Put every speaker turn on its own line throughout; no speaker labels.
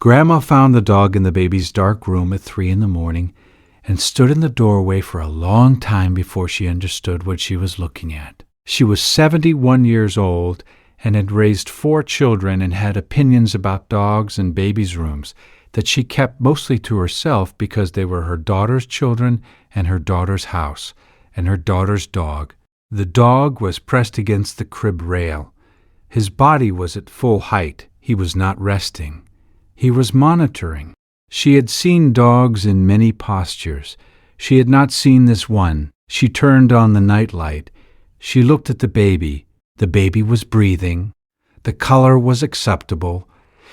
Grandma found the dog in the baby's dark room at 3 a.m. and stood in the doorway for a long time before she understood what she was looking at. She was 71 years old and had raised 4 children and had opinions about dogs and babies' rooms that she kept mostly to herself because they were her daughter's children and her daughter's house and her daughter's dog. The dog was pressed against the crib rail. His body was at full height. He was not resting. He was monitoring. She had seen dogs in many postures. She had not seen this one. She turned on the nightlight. She looked at the baby. The baby was breathing. The color was acceptable.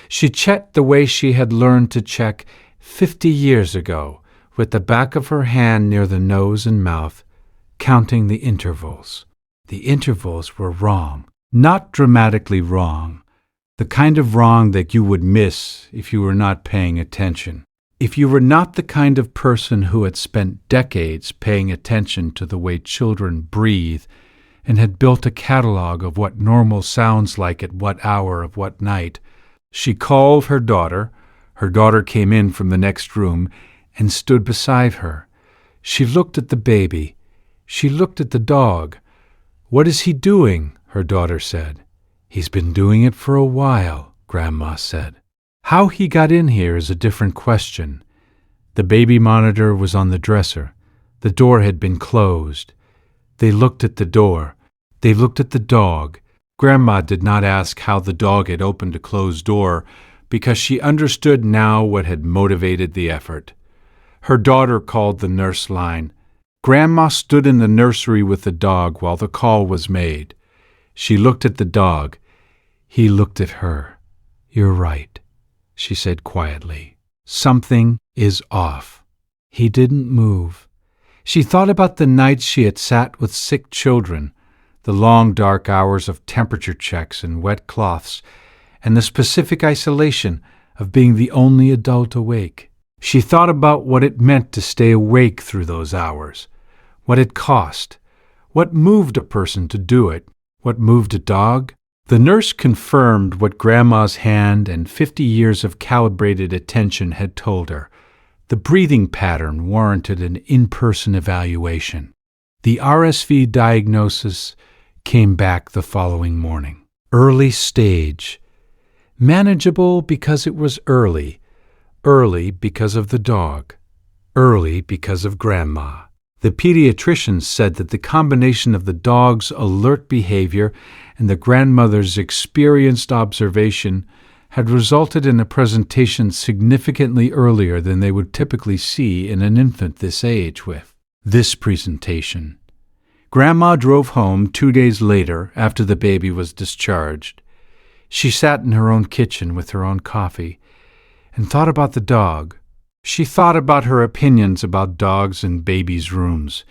She checked the way she had learned to check 50 years ago, with the back of her hand near the nose and mouth, counting the intervals. The intervals were wrong, not dramatically wrong, the kind of wrong that you would miss if you were not paying attention. If you were not the kind of person who had spent decades paying attention to the way children breathe and had built a catalog of what normal sounds like at what hour of what night, she called her daughter. Her daughter came in from the next room and stood beside her. She looked at the baby. She looked at the dog. "What is he doing?" her daughter said. "He's been doing it for a while," Grandma said. How he got in here is a different question. The baby monitor was on the dresser. The door had been closed. They looked at the door. They looked at the dog. Grandma did not ask how the dog had opened a closed door because she understood now what had motivated the effort. Her daughter called the nurse line. Grandma stood in the nursery with the dog while the call was made. She looked at the dog. He looked at her. "You're right," she said quietly. "Something is off." He didn't move. She thought about the nights she had sat with sick children, the long dark hours of temperature checks and wet cloths, and the specific isolation of being the only adult awake. She thought about what it meant to stay awake through those hours, what it cost, what moved a person to do it, what moved a dog. The nurse confirmed what Grandma's hand and 50 years of calibrated attention had told her. The breathing pattern warranted an in-person evaluation. The RSV diagnosis came back the following morning. Early stage. Manageable because it was early. Early because of the dog. Early because of Grandma. The pediatrician said that the combination of the dog's alert behavior and the grandmother's experienced observation had resulted in a presentation significantly earlier than they would typically see in an infant this age with. This presentation. Grandma drove home 2 days later after the baby was discharged. She sat in her own kitchen with her own coffee and thought about the dog. She thought about her opinions about dogs and babies' rooms.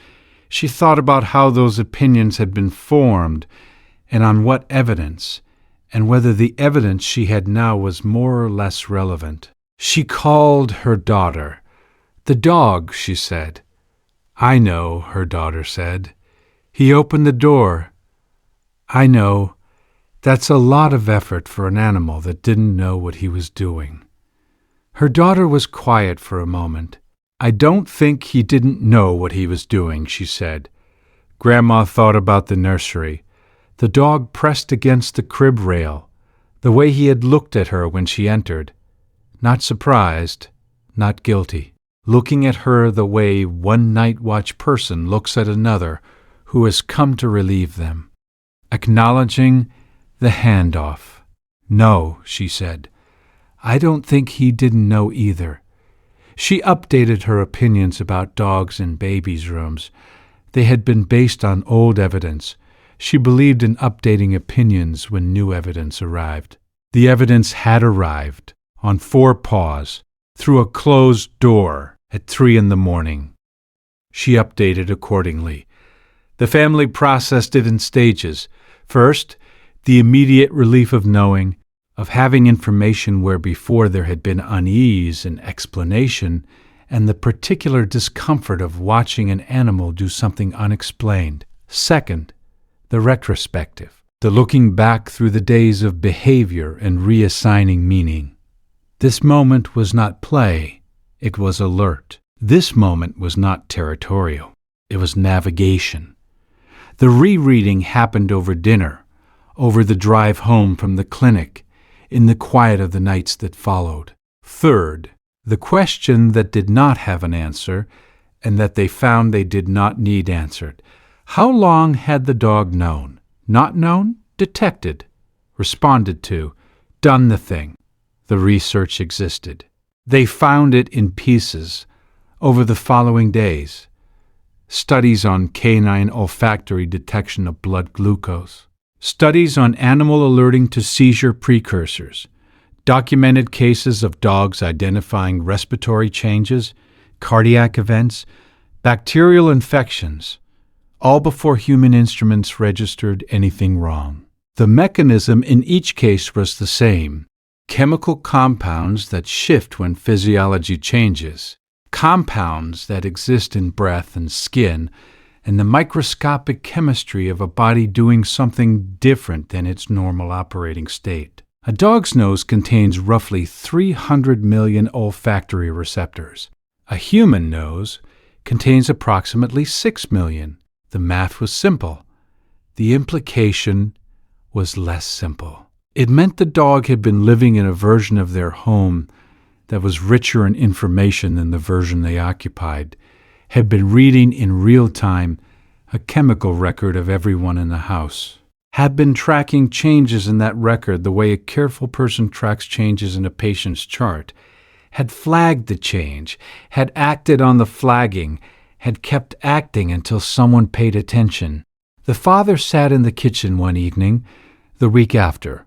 She thought about how those opinions had been formed and on what evidence, and whether the evidence she had now was more or less relevant. She called her daughter. "The dog," she said. "I know," her daughter said. "He opened the door." "I know. That's a lot of effort for an animal that didn't know what he was doing." Her daughter was quiet for a moment. "I don't think he didn't know what he was doing," she said. Grandma thought about the nursery. The dog pressed against the crib rail, the way he had looked at her when she entered. Not surprised, not guilty. Looking at her the way one night watch person looks at another who has come to relieve them. Acknowledging the handoff. "No," she said. "I don't think he didn't know either." She updated her opinions about dogs in babies' rooms. They had been based on old evidence. She believed in updating opinions when new evidence arrived. The evidence had arrived, on 4 paws, through a closed door at 3 a.m. She updated accordingly. The family processed it in stages. First, the immediate relief of knowing, of having information where before there had been unease and explanation, and the particular discomfort of watching an animal do something unexplained. Second, the retrospective, the looking back through the days of behavior and reassigning meaning. This moment was not play, it was alert. This moment was not territorial, it was navigation. The rereading happened over dinner, over the drive home from the clinic, in the quiet of the nights that followed. Third, the question that did not have an answer, and that they found they did not need answered. How long had the dog known? Not known? Detected. Responded to. Done the thing. The research existed. They found it in pieces over the following days. Studies on canine olfactory detection of blood glucose. Studies on animal alerting to seizure precursors. Documented cases of dogs identifying respiratory changes, cardiac events, bacterial infections, all before human instruments registered anything wrong. The mechanism in each case was the same. Chemical compounds that shift when physiology changes, compounds that exist in breath and skin, and the microscopic chemistry of a body doing something different than its normal operating state. A dog's nose contains roughly 300 million olfactory receptors. A human nose contains approximately 6 million. The math was simple. The implication was less simple. It meant the dog had been living in a version of their home that was richer in information than the version they occupied, had been reading in real time a chemical record of everyone in the house, had been tracking changes in that record the way a careful person tracks changes in a patient's chart, had flagged the change, had acted on the flagging, had kept acting until someone paid attention. The father sat in the kitchen one evening, the week after.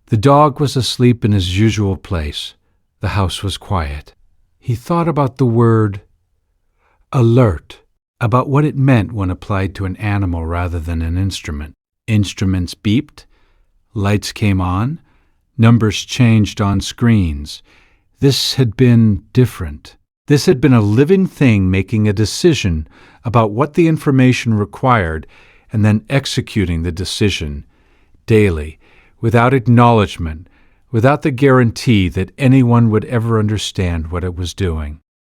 The dog was asleep in his usual place. The house was quiet. He thought about the word alert, about what it meant when applied to an animal rather than an instrument. Instruments beeped, lights came on, numbers changed on screens. This had been different. This had been a living thing making a decision about what the information required and then executing the decision daily, without acknowledgement, without the guarantee that anyone would ever understand what it was doing.